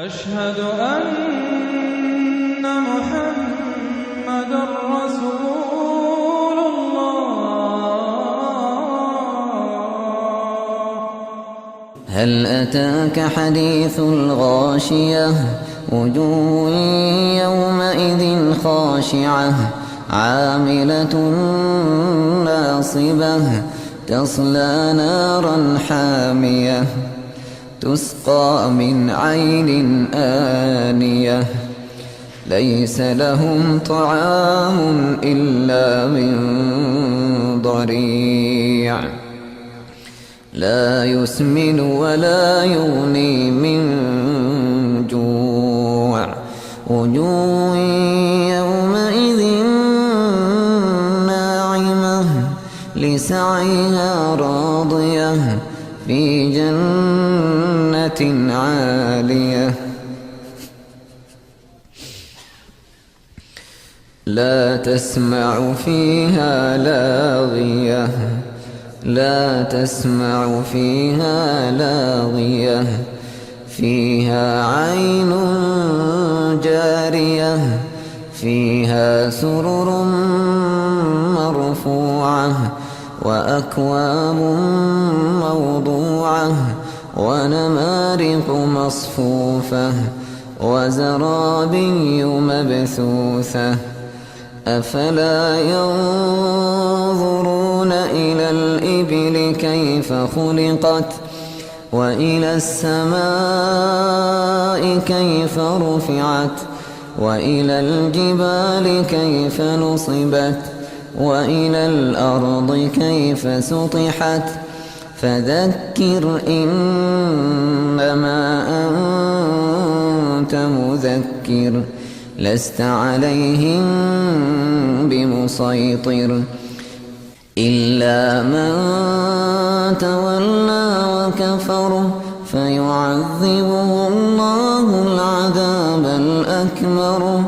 أشهد أن محمدًا رسول الله. هل أتاك حديث الغاشية وجوه يومئذ خاشعة عاملة ناصبة تصلى نارا حامية تسقى من عين آنية ليس لهم طعام إلا من ضريع لا يسمن ولا يغني من جوع وجوه يومئذ ناعمة لسعيها راضية في جنة عالية لا تسمع فيها لاغية لا تسمع فيها لاغية فيها عين جارية فيها سرر مرفوعة وأكواب موضوعة ونمارق مصفوفة وزرابي مبثوثة أفلا ينظرون إلى الإبل كيف خلقت وإلى السماء كيف رفعت وإلى الجبال كيف نصبت وإلى الأرض كيف سطحت فذكر إنما أنت مذكر لست عليهم بمسيطر إلا من تولى وكفر فيعذبه الله العذاب الأكبر